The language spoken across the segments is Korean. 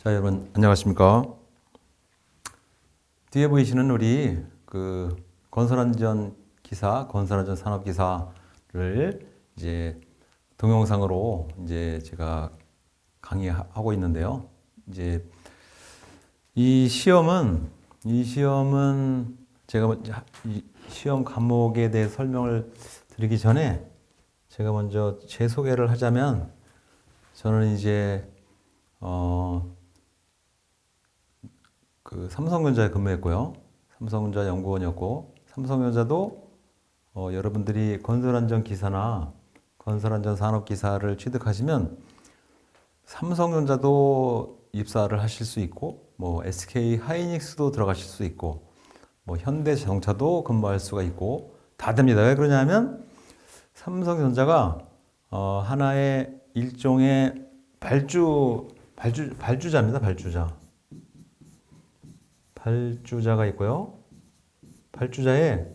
자, 여러분 안녕하십니까? 뒤에 보이시는 우리 건설안전 기사, 건설안전 산업 기사를 이제 동영상으로 이제 제가 강의하고 있는데요. 이제 이 시험은 제가 이 시험 과목에 대해 설명을 드리기 전에 제가 먼저 제 소개를 하자면, 저는 이제 삼성전자에 근무했고요. 삼성전자 연구원이었고, 삼성전자도 여러분들이 건설안전 기사나 건설안전 산업 기사를 취득하시면 삼성전자도 입사를 하실 수 있고, 뭐 SK 하이닉스도 들어가실 수 있고, 뭐 현대자동차도 근무할 수가 있고 다 됩니다. 왜 그러냐면 삼성전자가 하나의 일종의 발주자입니다. 발주자가 있고요. 발주자에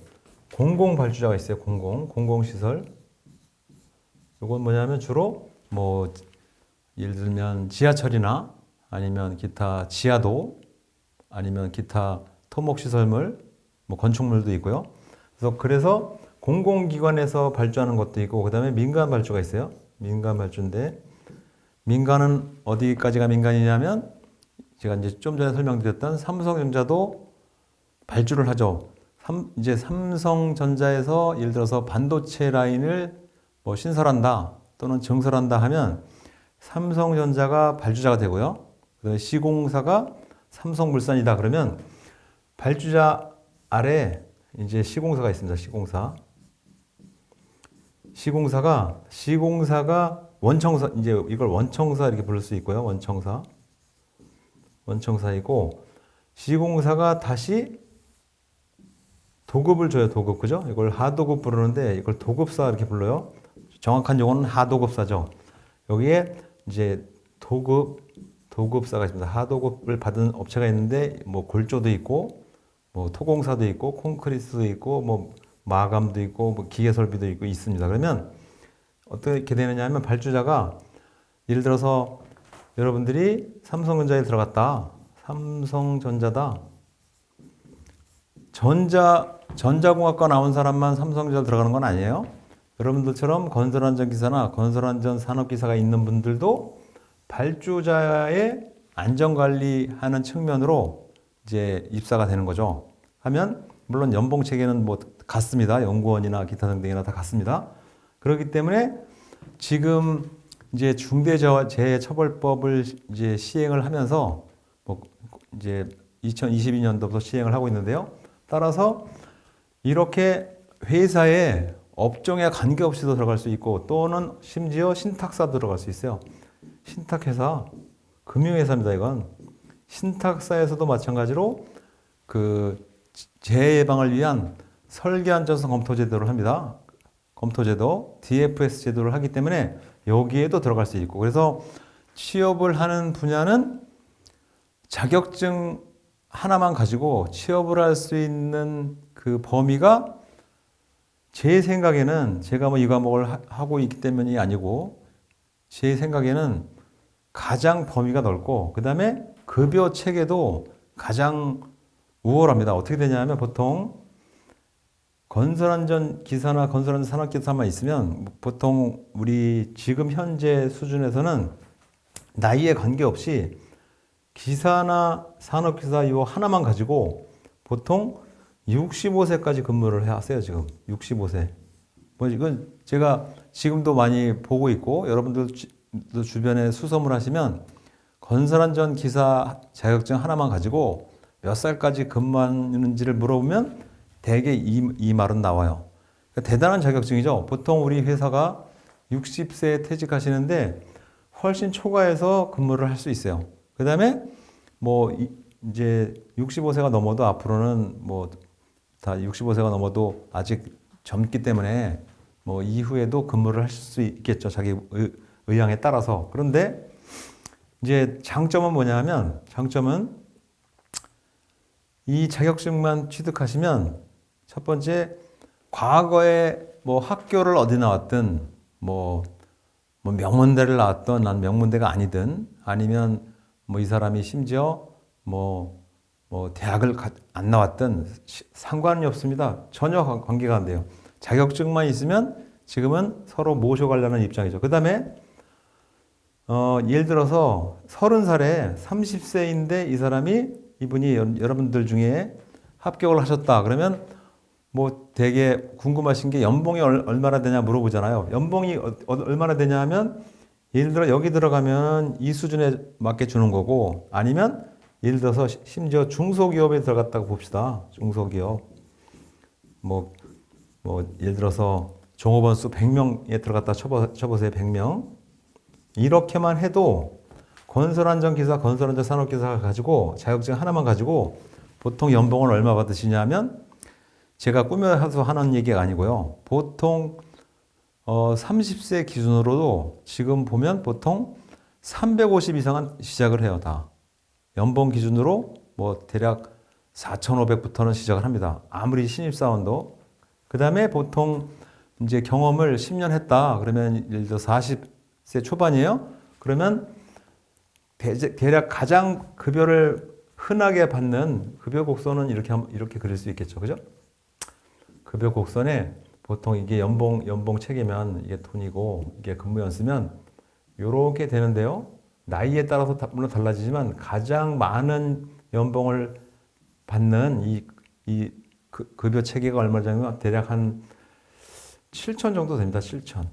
공공발주자가 있어요. 공공시설. 이건 뭐냐면 주로 뭐 예를 들면 지하철이나 아니면 기타 지하도 아니면 기타 토목시설물, 뭐 건축물도 있고요. 그래서 공공기관에서 발주하는 것도 있고, 그 다음에 민간 발주가 있어요. 민간 발주인데, 민간은 어디까지가 민간이냐면 제가 이제 좀 전에 설명드렸던 삼성전자도 발주를 하죠. 이제 삼성전자에서 예를 들어서 반도체 라인을 뭐 신설한다 또는 증설한다 하면 삼성전자가 발주자가 되고요. 그다음에 시공사가 삼성물산이다 그러면 발주자 아래 이제 시공사가 있습니다. 시공사가 원청사, 이제 이걸 원청사 이렇게 부를 수 있고요. 원청사이고, 시공사가 다시 도급을 줘요. 도급, 그죠? 이걸 하도급 부르는데 이걸 도급사 이렇게 불러요. 정확한 용어는 하도급사죠. 여기에 이제 도급사가 있습니다. 하도급을 받은 업체가 있는데 뭐 골조도 있고, 뭐 토공사도 있고, 콘크리트도 있고, 뭐 마감도 있고, 뭐 기계설비도 있고 있습니다. 그러면 어떻게 되느냐 하면 발주자가 예를 들어서 여러분들이 삼성전자에 들어갔다. 삼성전자다. 전자공학과 나온 사람만 삼성전자 들어가는 건 아니에요. 여러분들처럼 건설안전기사나 건설안전 산업기사가 있는 분들도 발주자의 안전관리하는 측면으로 이제 입사가 되는 거죠. 하면 물론 연봉 체계는 뭐 같습니다. 연구원이나 기타 등등이나 다 같습니다. 그렇기 때문에 지금 이제 중대재해처벌법을 이제 시행을 하면서 뭐 이제 2022년도부터 시행을 하고 있는데요. 따라서 이렇게 회사에 업종에 관계없이도 들어갈 수 있고, 또는 심지어 신탁사도 들어갈 수 있어요. 신탁회사, 금융회사입니다. 이건 신탁사에서도 마찬가지로 재해 예방을 위한 설계안전성 검토 제도를 합니다. 검토제도, DFS 제도를 하기 때문에 여기에도 들어갈 수 있고, 그래서 취업을 하는 분야는 자격증 하나만 가지고 취업을 할 수 있는 그 범위가, 제 생각에는 제가 뭐 이 과목을 하고 있기 때문이 아니고, 제 생각에는 가장 범위가 넓고, 그 다음에 급여 체계도 가장 우월합니다. 어떻게 되냐면 보통 건설안전 기사나 건설안전 산업기사만 있으면 보통 우리 지금 현재 수준에서는 나이에 관계없이 기사나 산업기사 이 하나만 가지고 보통 65세까지 근무를 하세요. 지금 65세. 뭐 이건 제가 지금도 많이 보고 있고, 여러분들도 주변에 수소문 하시면 건설안전 기사 자격증 하나만 가지고 몇 살까지 근무하는지를 물어보면 대개 이 말은 나와요. 그러니까 대단한 자격증이죠. 보통 우리 회사가 60세에 퇴직하시는데 훨씬 초과해서 근무를 할 수 있어요. 그 다음에 뭐 이제 65세가 넘어도 앞으로는 뭐 다 65세가 넘어도 아직 젊기 때문에 뭐 이후에도 근무를 하실 수 있겠죠. 자기 의향에 따라서. 그런데 이제 장점은 뭐냐면, 장점은 이 자격증만 취득하시면 첫 번째, 과거에 뭐 학교를 어디 나왔든, 뭐 명문대를 나왔던, 난 명문대가 아니든, 아니면 뭐 이 사람이 심지어 대학을 안 나왔든 상관이 없습니다. 전혀 관계가 안 돼요. 자격증만 있으면 지금은 서로 모셔가려는 입장이죠. 그 다음에 예를 들어서 30살에 30세인데 이분이 여러분들 중에 합격을 하셨다. 그러면 뭐 되게 궁금하신 게 연봉이 얼마나 되냐 물어보잖아요. 연봉이 얼마나 되냐 하면 예를 들어 여기 들어가면 이 수준에 맞게 주는 거고, 아니면 예를 들어서 심지어 중소기업에 들어갔다고 봅시다. 중소기업. 예를 들어서 종업원 수 100명에 들어갔다 쳐보세요. 100명. 이렇게만 해도 건설안전기사, 건설안전산업기사를 가지고 자격증 하나만 가지고 보통 연봉을 얼마 받으시냐면, 제가 꾸며서 하는 얘기가 아니고요. 보통 30세 기준으로도 지금 보면 보통 350 이상은 시작을 해요. 다. 연봉 기준으로 대략 4,500부터는 시작을 합니다. 아무리 신입사원도. 그 다음에 보통 이제 경험을 10년 했다. 그러면 예를 들어 40세 초반이에요. 그러면 대략 가장 급여를 흔하게 받는 급여 곡선은 이렇게 그릴 수 있겠죠. 그죠? 급여 곡선에 보통 이게 연봉 체계면 이게 돈이고 이게 근무 연수면 요렇게 되는데요. 나이에 따라서 물론 달라지지만 가장 많은 연봉을 받는 이 급여 체계가 얼마냐면 대략 한 7천 정도 됩니다. 7천.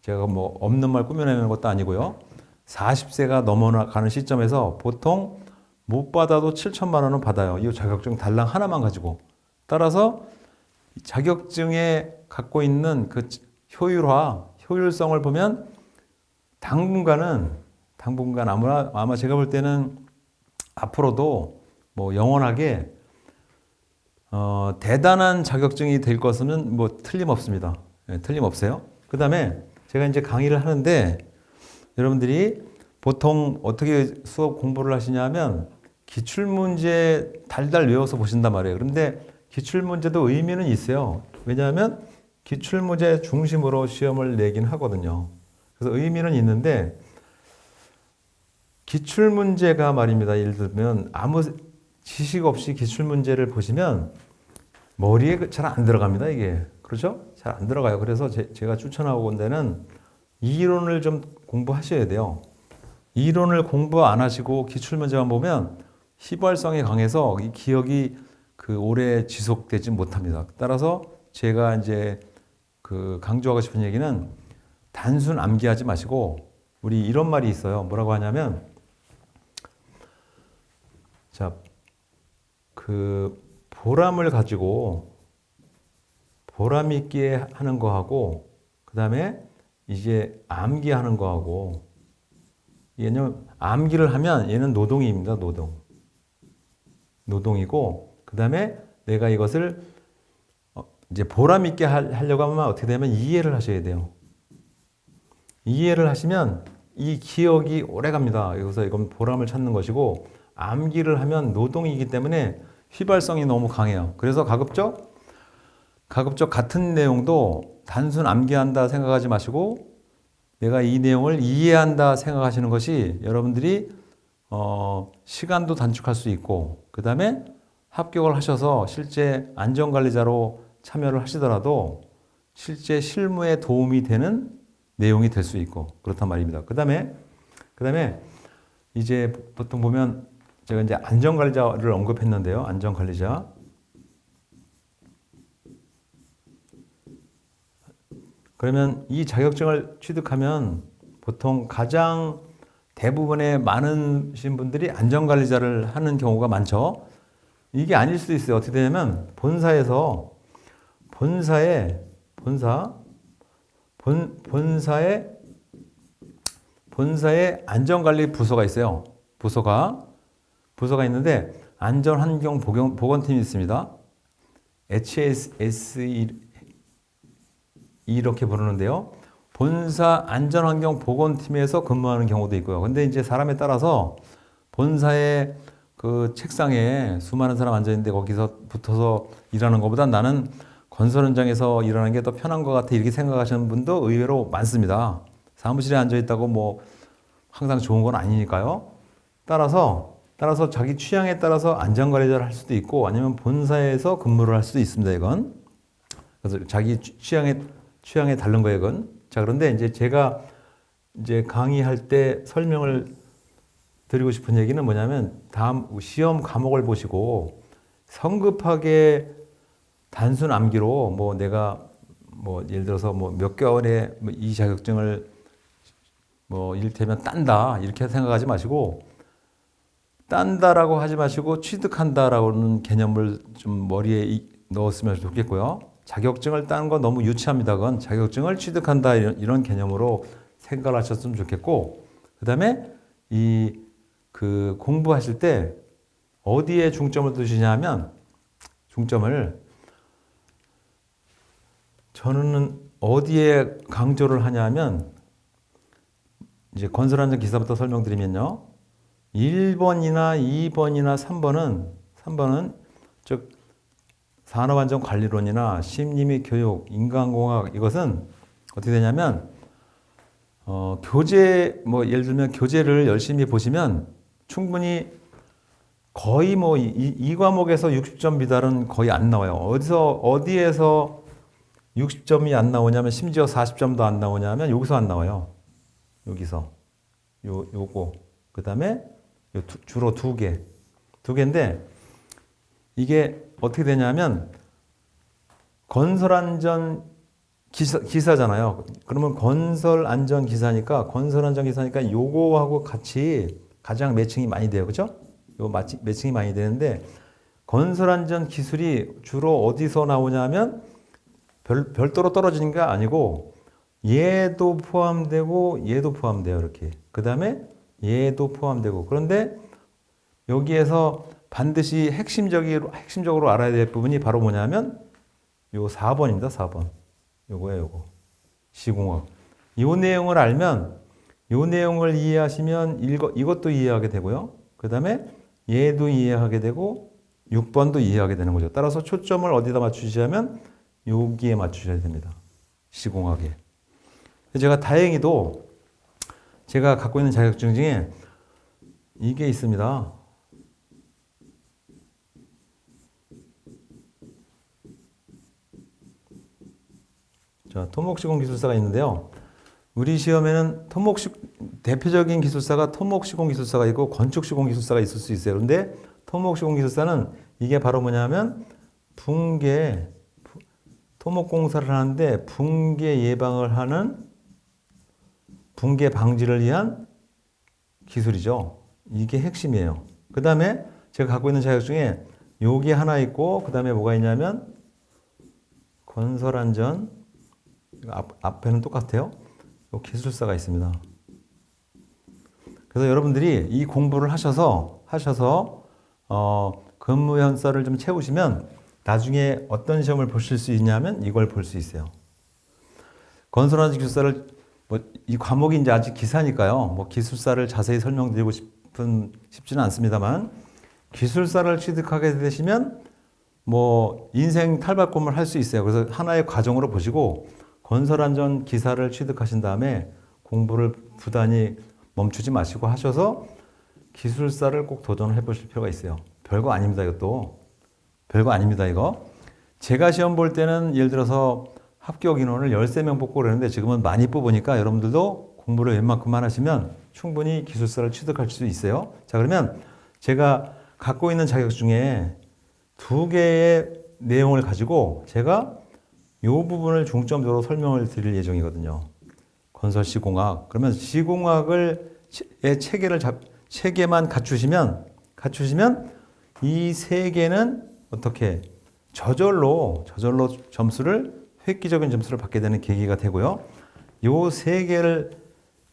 제가 뭐 없는 말 꾸며내는 것도 아니고요. 40세가 넘어가는 시점에서 보통 못 받아도 7천만 원은 받아요. 이 자격증 달랑 하나만 가지고. 따라서 자격증에 갖고 있는 그 효율성을 보면 당분간 아마 제가 볼 때는 앞으로도 영원하게 대단한 자격증이 될 것은 틀림없습니다. 네, 틀림없어요. 그 다음에 제가 이제 강의를 하는데 여러분들이 보통 어떻게 수업 공부를 하시냐면 기출문제 달달 외워서 보신단 말이에요. 그런데 기출문제도 의미는 있어요. 왜냐하면 기출문제 중심으로 시험을 내긴 하거든요. 그래서 의미는 있는데 기출문제가 말입니다. 예를 들면 아무 지식 없이 기출문제를 보시면 머리에 잘 안 들어갑니다. 이게. 그렇죠? 잘 안 들어가요. 그래서 제가 추천하고 온 데는 이론을 좀 공부하셔야 돼요. 이론을 공부 안 하시고 기출문제만 보면 휘발성이 강해서 이 기억이 오래 지속되지 못합니다. 따라서 제가 이제 강조하고 싶은 얘기는 단순 암기하지 마시고, 우리 이런 말이 있어요. 뭐라고 하냐면, 보람을 가지고 보람 있게 하는 거하고, 그 다음에 이제 암기하는 거하고, 얘는 암기를 하면 얘는 노동입니다. 노동이고, 그 다음에 내가 이것을 이제 보람 있게 하려고 하면 어떻게 되면 이해를 하셔야 돼요. 이해를 하시면 이 기억이 오래 갑니다. 그래서 이건 보람을 찾는 것이고, 암기를 하면 노동이기 때문에 휘발성이 너무 강해요. 그래서 가급적 같은 내용도 단순 암기한다 생각하지 마시고 내가 이 내용을 이해한다 생각하시는 것이 여러분들이 시간도 단축할 수 있고, 그 다음에 합격을 하셔서 실제 안전관리자로 참여를 하시더라도 실제 실무에 도움이 되는 내용이 될 수 있고 그렇단 말입니다. 그 다음에 이제 보통 보면 제가 이제 안전관리자를 언급했는데요. 안전관리자. 그러면 이 자격증을 취득하면 보통 가장 대부분의 많으신 분들이 안전관리자를 하는 경우가 많죠. 이게 아닐 수도 있어요. 어떻게 되냐면 본사에 안전관리 부서가 있어요. 부서가 있는데 안전환경보건팀이 있습니다. HSE 이렇게 부르는데요. 본사 안전환경보건팀에서 근무하는 경우도 있고요. 근데 이제 사람에 따라서 본사의 책상에 수많은 사람 앉아있는데 거기서 붙어서 일하는 것보다 나는 건설 현장에서 일하는 게 더 편한 것 같아 이렇게 생각하시는 분도 의외로 많습니다. 사무실에 앉아있다고 항상 좋은 건 아니니까요. 따라서 자기 취향에 따라서 안전관리자를 할 수도 있고 아니면 본사에서 근무를 할 수도 있습니다. 이건 그래서 자기 취향에 다른 거예요. 이건. 자, 그런데 이제 제가 이제 강의할 때 설명을 드리고 싶은 얘기는 뭐냐면 다음 시험 과목을 보시고 성급하게 단순 암기로 뭐 내가 뭐 예를 들어서 뭐 몇 개월에 이 자격증을 뭐 이를테면 딴다 이렇게 생각하지 마시고 딴다라고 하지 마시고 취득한다라고는 개념을 좀 머리에 넣었으면 좋겠고요. 자격증을 따는 건 너무 유치합니다. 그건 자격증을 취득한다 이런 개념으로 생각을 하셨으면 좋겠고 그다음에 그 공부하실 때 어디에 중점을 두시냐면 중점을 저는 어디에 강조를 하냐면 이제 건설안전 기사부터 설명드리면요. 1번이나 2번이나 3번은 즉 산업안전관리론이나 심리 및 교육, 인간공학 이것은 어떻게 되냐면 교재 뭐 예를 들면 교재를 열심히 보시면 충분히 거의 뭐 이 과목에서 60점 미달은 거의 안 나와요. 어디에서 60점이 안 나오냐면 심지어 40점도 안 나오냐면 여기서 안 나와요. 여기서 요거 그다음에 주로 두 개인데 이게 어떻게 되냐면 건설안전 기사잖아요. 그러면 건설안전기사니까 요거하고 같이 가장 매칭이 많이 돼요. 그죠? 요 매칭이 많이 되는데 건설안전 기술이 주로 어디서 나오냐면 별도로 떨어지는 게 아니고 얘도 포함되고 이렇게. 그 다음에 얘도 포함되고. 그런데 여기에서 반드시 핵심적으로 알아야 될 부분이 바로 뭐냐면 요 4번입니다. 4번. 요거. 시공학. 요 내용을 알면 요 내용을 이해하시면 이것도 이해하게 되고요. 그 다음에 얘도 이해하게 되고 6번도 이해하게 되는 거죠. 따라서 초점을 어디다 맞추시냐면 여기에 맞추셔야 됩니다. 시공학에. 제가 다행히도 제가 갖고 있는 자격증 중에 이게 있습니다. 자, 토목시공 기술사가 있는데요. 우리 시험에는 대표적인 기술사가 토목시공 기술사가 있고 건축시공 기술사가 있을 수 있어요. 그런데 토목시공 기술사는 이게 바로 뭐냐면 토목공사를 하는데 붕괴 예방을 하는 붕괴 방지를 위한 기술이죠. 이게 핵심이에요. 그 다음에 제가 갖고 있는 자격 중에 요게 하나 있고 그 다음에 뭐가 있냐면 건설안전 앞에는 똑같아요. 요 기술사가 있습니다. 그래서 여러분들이 이 공부를 하셔서 근무 연수를 좀 채우시면 나중에 어떤 시험을 보실 수 있냐면 이걸 볼 수 있어요. 건설안전 기술사를 이 과목이 이제 아직 기사니까요. 기술사를 자세히 설명드리고 싶지는 않습니다만 기술사를 취득하게 되시면 인생 탈바꿈을 할 수 있어요. 그래서 하나의 과정으로 보시고 건설안전 기사를 취득하신 다음에 공부를 부단히 멈추지 마시고 하셔서 기술사를 꼭 도전해 보실 필요가 있어요. 별거 아닙니다. 이것도. 별거 아닙니다. 이거. 제가 시험 볼 때는 예를 들어서 합격 인원을 13명 뽑고 그러는데 지금은 많이 뽑으니까 여러분들도 공부를 웬만큼만 하시면 충분히 기술사를 취득할 수 있어요. 자, 그러면 제가 갖고 있는 자격 중에 2개의 내용을 가지고 제가 이 부분을 중점적으로 설명을 드릴 예정이거든요. 건설 시공학. 그러면 시공학의 체계만 갖추시면 이 3개는 어떻게 저절로 획기적인 점수를 받게 되는 계기가 되고요. 이 3개를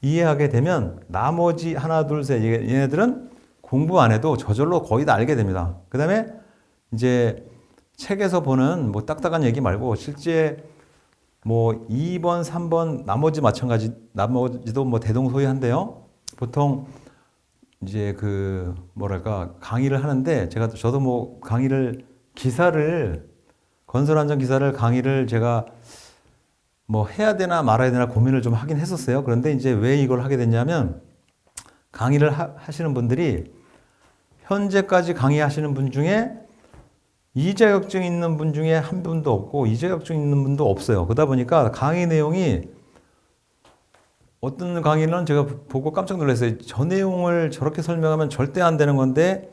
이해하게 되면 나머지 하나, 둘, 셋 얘네들은 공부 안 해도 저절로 거의 다 알게 됩니다. 그 다음에 이제 책에서 보는 딱딱한 얘기 말고 실제 2번, 3번 나머지도 대동소이한데요. 보통 이제 강의를 하는데 저도 건설안전 기사를 강의를 제가 해야 되나 말아야 되나 고민을 좀 하긴 했었어요. 그런데 이제 왜 이걸 하게 됐냐면 강의를 하시는 분들이 현재까지 강의하시는 분 중에 이자격증 있는 분 중에 한 분도 없고 이자격증 있는 분도 없어요. 그러다 보니까 강의 내용이 어떤 강의는 제가 보고 깜짝 놀랐어요. 저 내용을 저렇게 설명하면 절대 안 되는 건데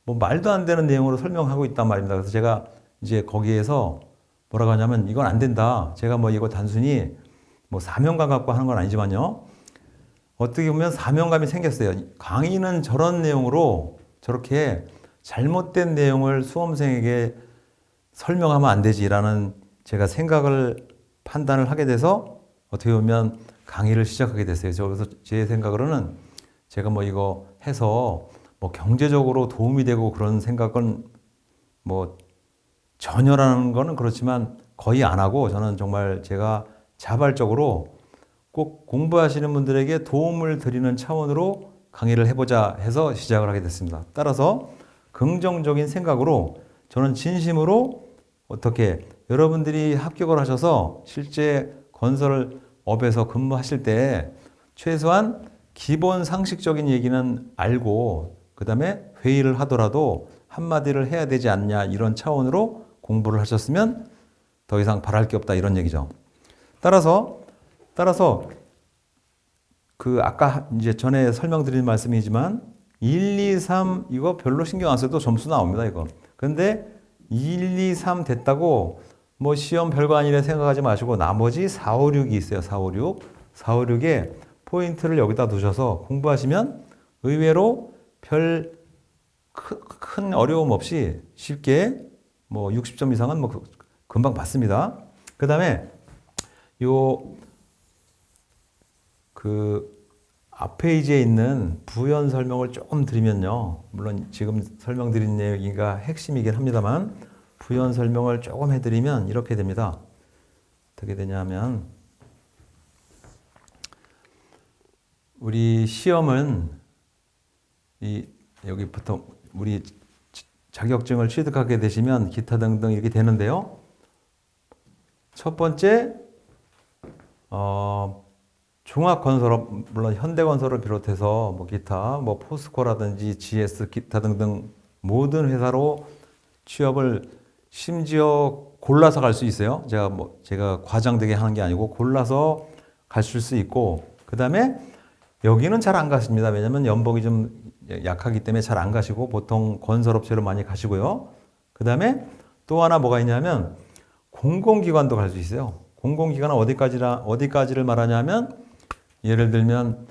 뭐 말도 안 되는 내용으로 설명하고 있단 말입니다. 그래서 제가 이제 거기에서 뭐라고 하냐면 이건 안 된다. 제가 뭐 이거 단순히 뭐 사명감 갖고 하는 건 아니지만요. 어떻게 보면 사명감이 생겼어요. 강의는 저런 내용으로 저렇게 잘못된 내용을 수험생에게 설명하면 안 되지라는 제가 판단을 하게 돼서 어떻게 보면 강의를 시작하게 됐어요. 그래서 제 생각으로는 제가 뭐 이거 해서 뭐 경제적으로 도움이 되고 그런 생각은 뭐 전혀라는 거는 그렇지만 거의 안 하고 저는 정말 제가 자발적으로 꼭 공부하시는 분들에게 도움을 드리는 차원으로 강의를 해보자 해서 시작을 하게 됐습니다. 따라서 긍정적인 생각으로 저는 진심으로 어떻게 여러분들이 합격을 하셔서 실제 건설업에서 근무하실 때 최소한 기본 상식적인 얘기는 알고 그 다음에 회의를 하더라도 한마디를 해야 되지 않냐 이런 차원으로 공부를 하셨으면 더 이상 바랄 게 없다 이런 얘기죠. 따라서 그 아까 이제 전에 설명드린 말씀이지만 1, 2, 3 이거 별로 신경 안 써도 점수 나옵니다 이거. 근데 1, 2, 3 됐다고 뭐 시험 별거 아니라 생각하지 마시고 나머지 4, 5, 6이 있어요. 4, 5, 6. 4, 5, 6에 포인트를 여기다 두셔서 공부하시면 의외로 별 큰 어려움 없이 쉽게 뭐 60점 이상은 뭐 금방 받습니다. 그 다음에 그 앞 페이지에 있는 부연 설명을 조금 드리면요. 물론 지금 설명드린 내용이가 핵심이긴 합니다만 부연 설명을 조금 해드리면 이렇게 됩니다. 어떻게 되냐면 우리 시험은 여기부터 우리 자격증을 취득하게 되시면 기타 등등 이렇게 되는데요. 첫 번째 종합건설업 물론 현대건설을 비롯해서 뭐 기타 뭐 포스코라든지 GS 기타 등등 모든 회사로 취업을 심지어 골라서 갈 수 있어요. 제가 과장되게 하는 게 아니고 골라서 가실 수 있고 그 다음에 여기는 잘 안 가십니다. 왜냐하면 연봉이 좀 약하기 때문에 잘 안 가시고 보통 건설업체로 많이 가시고요. 그 다음에 또 하나 뭐가 있냐면 공공기관도 갈 수 있어요. 공공기관은 어디까지를 말하냐면 예를 들면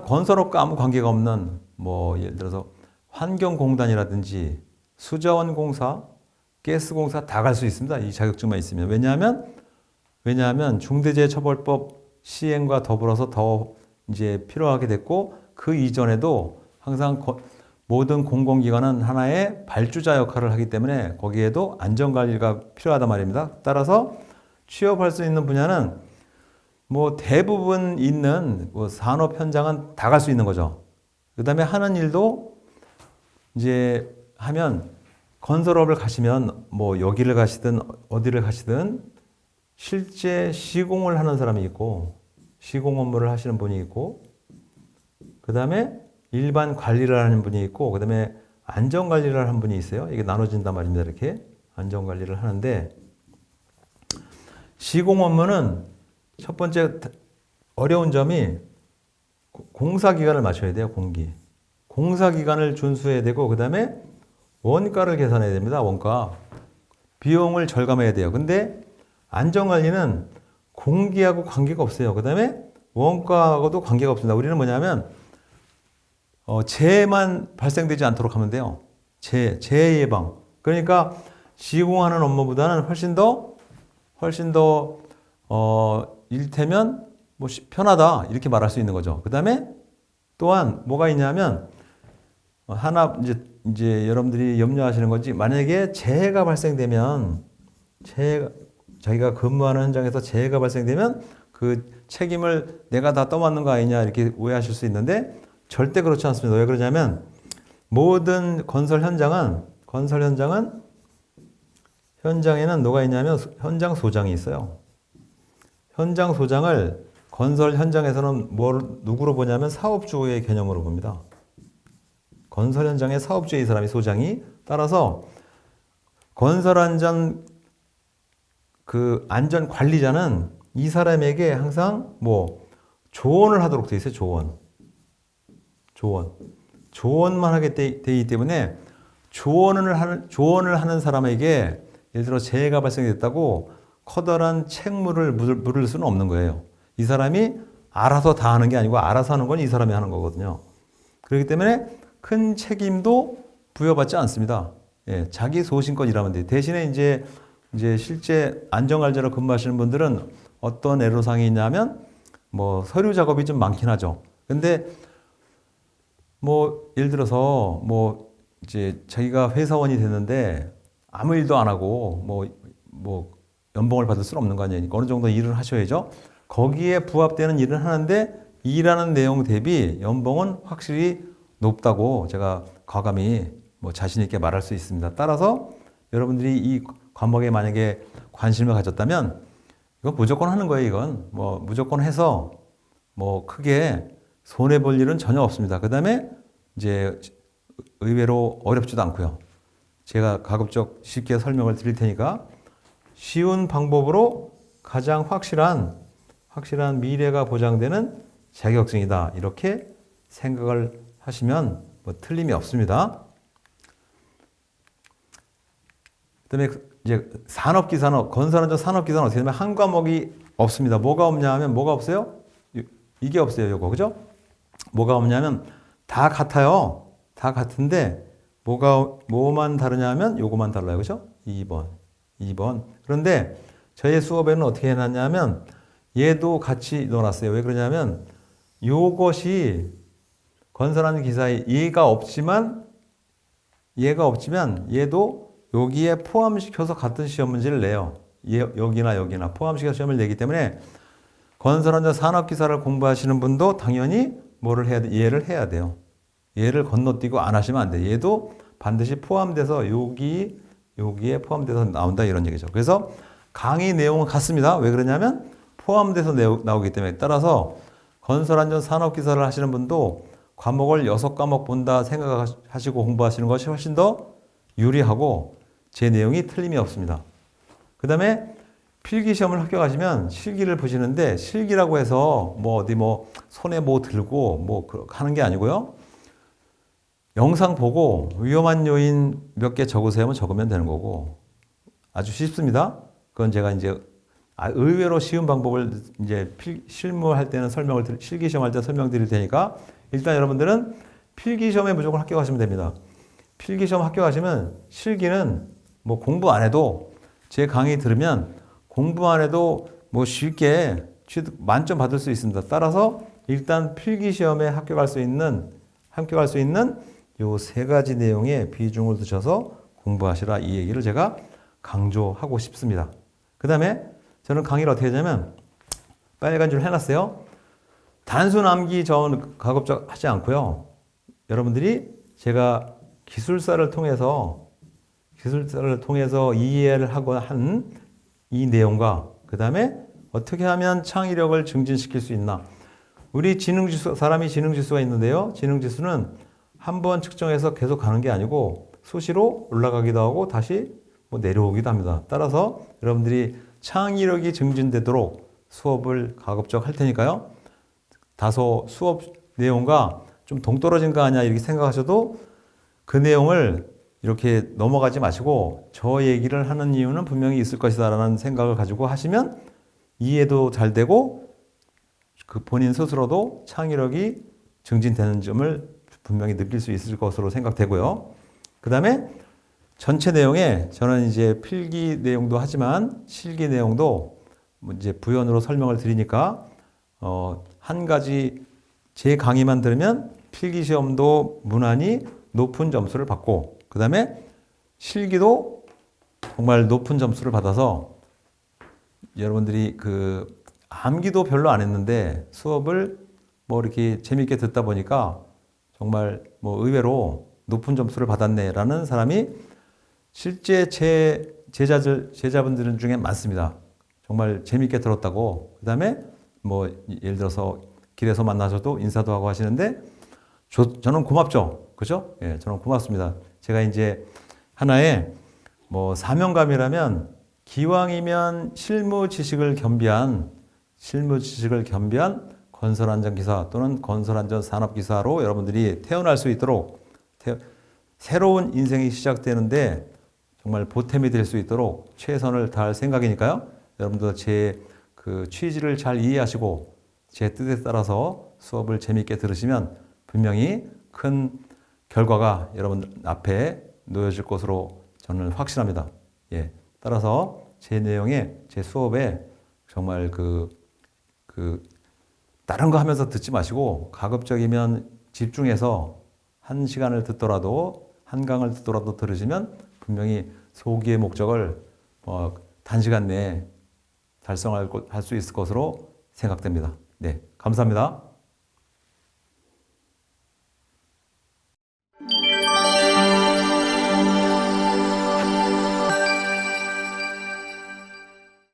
건설업과 아무 관계가 없는 뭐 예를 들어서 환경공단이라든지 수자원공사, 가스공사 다 갈 수 있습니다. 이 자격증만 있으면. 왜냐하면 중대재해처벌법 시행과 더불어서 더 이제 필요하게 됐고 그 이전에도 항상 모든 공공기관은 하나의 발주자 역할을 하기 때문에 거기에도 안전관리가 필요하단 말입니다. 따라서 취업할 수 있는 분야는 뭐 대부분 있는 뭐 산업 현장은 다 갈 수 있는 거죠. 그 다음에 하는 일도 이제 하면 건설업을 가시면 뭐 여기를 가시든 어디를 가시든 실제 시공을 하는 사람이 있고 시공 업무를 하시는 분이 있고 그 다음에 일반 관리를 하는 분이 있고 그 다음에 안전관리를 하는 분이 있어요. 이게 나눠진단 말입니다. 이렇게 안전관리를 하는데 시공 업무는 첫 번째 어려운 점이 공사기간을 맞춰야 돼요. 공사기간을 준수해야 되고 그 다음에 원가를 계산해야 됩니다. 원가. 비용을 절감해야 돼요. 근데 안전관리는 공기하고 관계가 없어요. 그 다음에 원가하고도 관계가 없습니다. 우리는 뭐냐면 재해만 발생되지 않도록 하면 돼요. 재해 예방. 그러니까 시공하는 업무보다는 훨씬 더 일테면 뭐 편하다 이렇게 말할 수 있는 거죠. 그 다음에 또한 뭐가 있냐면 하나 이제 여러분들이 염려하시는 건지 만약에 재해가 발생되면 자기가 근무하는 현장에서 재해가 발생되면 그 책임을 내가 다 떠맡는 거 아니냐 이렇게 오해하실 수 있는데 절대 그렇지 않습니다. 왜 그러냐면 모든 건설 현장에는 뭐가 있냐면 현장 소장이 있어요. 현장 소장을 건설 현장에서는 누구로 보냐면 사업주의 개념으로 봅니다. 건설 현장의 사업주의 사람이 소장이. 따라서 건설 안전 안전 관리자는 이 사람에게 항상 조언을 하도록 돼 있어요. 조언만 하게 돼 있기 때문에 조언을 하는 사람에게 예를 들어 재해가 발생됐다고 커다란 책무를 물을 수는 없는 거예요. 이 사람이 알아서 다 하는 게 아니고 알아서 하는 건 이 사람이 하는 거거든요. 그렇기 때문에 큰 책임도 부여받지 않습니다. 예, 자기 소신껏 일하면 돼요. 대신에 이제 실제 안전관리자로 근무하시는 분들은 어떤 애로사항이 있냐면 서류 작업이 좀 많긴 하죠. 근데 예를 들어서 이제 자기가 회사원이 됐는데 아무 일도 안 하고 연봉을 받을 수는 없는 거 아니에요. 어느 정도 일을 하셔야죠. 거기에 부합되는 일을 하는데 일하는 내용 대비 연봉은 확실히 높다고 제가 과감히 자신 있게 말할 수 있습니다. 따라서 여러분들이 이 과목에 만약에 관심을 가졌다면 이건 무조건 하는 거예요. 이건 무조건 해서 크게 손해 볼 일은 전혀 없습니다. 그 다음에 이제 의외로 어렵지도 않고요. 제가 가급적 쉽게 설명을 드릴 테니까 쉬운 방법으로 가장 확실한 미래가 보장되는 자격증이다. 이렇게 생각을 하시면 틀림이 없습니다. 그다음에 이제 건설안전 산업기사는 어떻게 되면 한 과목이 없습니다. 뭐가 없냐 하면 뭐가 없어요? 이게 없어요. 요거 그죠? 뭐가 없냐면 다 같아요. 다 같은데 뭐만 다르냐 하면 요거만 달라요. 그죠? 2번. 그런데 저희 수업에는 어떻게 해놨냐면 얘도 같이 넣어놨어요. 왜 그러냐면 요것이 건설하는 기사에 얘가 없지만 얘도 여기에 포함시켜서 같은 시험 문제를 내요. 여기나 포함시켜서 시험을 내기 때문에 건설안전 산업기사를 공부하시는 분도 당연히 얘를 해야 돼요. 얘를 건너뛰고 안 하시면 안 돼요. 얘도 반드시 포함돼서 여기에 포함돼서 나온다 이런 얘기죠. 그래서 강의 내용은 같습니다. 왜 그러냐면 포함돼서 나오기 때문에. 따라서 건설안전 산업기사를 하시는 분도 과목을 6과목 본다 생각하시고 공부하시는 것이 훨씬 더 유리하고 제 내용이 틀림이 없습니다. 그 다음에 필기시험을 합격하시면 실기를 보시는데 실기라고 해서 손에 들고 하는 게 아니고요. 영상 보고 위험한 요인 몇 개 적으세요 하면 적으면 되는 거고 아주 쉽습니다. 그건 제가 이제 의외로 쉬운 방법을 이제 실무할 때는 실기시험 할 때 설명드릴 테니까 일단 여러분들은 필기시험에 무조건 합격하시면 됩니다. 필기시험 합격하시면 실기는 공부 안 해도 제 강의 들으면 공부 안 해도 쉽게 만점 받을 수 있습니다. 따라서 일단 필기시험에 합격할 수 있는 요 3가지 내용에 비중을 두셔서 공부하시라 이 얘기를 제가 강조하고 싶습니다. 그 다음에 저는 강의를 어떻게 하냐면 빨간 줄 해놨어요. 단순 암기 저는 가급적 하지 않고요. 여러분들이 제가 기술사를 통해서 이해를 하고 한 이 내용과 그 다음에 어떻게 하면 창의력을 증진시킬 수 있나. 우리 사람이 지능지수가 있는데요. 지능지수는 한번 측정해서 계속 가는 게 아니고 수시로 올라가기도 하고 다시 내려오기도 합니다. 따라서 여러분들이 창의력이 증진되도록 수업을 가급적 할 테니까요. 다소 수업 내용과 좀 동떨어진 거 아니야 이렇게 생각하셔도 그 내용을 이렇게 넘어가지 마시고 저 얘기를 하는 이유는 분명히 있을 것이다 라는 생각을 가지고 하시면 이해도 잘 되고 그 본인 스스로도 창의력이 증진되는 점을 분명히 느낄 수 있을 것으로 생각되고요. 그 다음에 전체 내용에 저는 이제 필기 내용도 하지만 실기 내용도 이제 부연으로 설명을 드리니까 한 가지 제 강의만 들으면 필기 시험도 무난히 높은 점수를 받고 그 다음에 실기도 정말 높은 점수를 받아서 여러분들이 암기도 별로 안 했는데 수업을 이렇게 재밌게 듣다 보니까 정말 의외로 높은 점수를 받았네라는 사람이 실제 제자분들 중에 많습니다. 정말 재밌게 들었다고. 그 다음에 뭐 예를 들어서 길에서 만나셔도 인사도 하고 하시는데 저는 고맙죠. 그죠? 예, 저는 고맙습니다. 제가 이제 하나의 뭐 사명감이라면 기왕이면 실무 지식을 겸비한 건설안전기사 또는 건설안전산업기사로 여러분들이 태어날 수 있도록 새로운 인생이 시작되는데 정말 보탬이 될 수 있도록 최선을 다할 생각이니까요. 여러분도 제 그 취지를 잘 이해하시고 제 뜻에 따라서 수업을 재미있게 들으시면 분명히 큰 결과가 여러분 앞에 놓여질 것으로 저는 확신합니다. 예. 따라서 제 내용에, 제 수업에 정말 다른 거 하면서 듣지 마시고 가급적이면 집중해서 한 시간을 듣더라도 한 강을 듣더라도 들으시면 분명히 소기의 목적을 단시간 내에 달성할 수 있을 것으로 생각됩니다. 네, 감사합니다.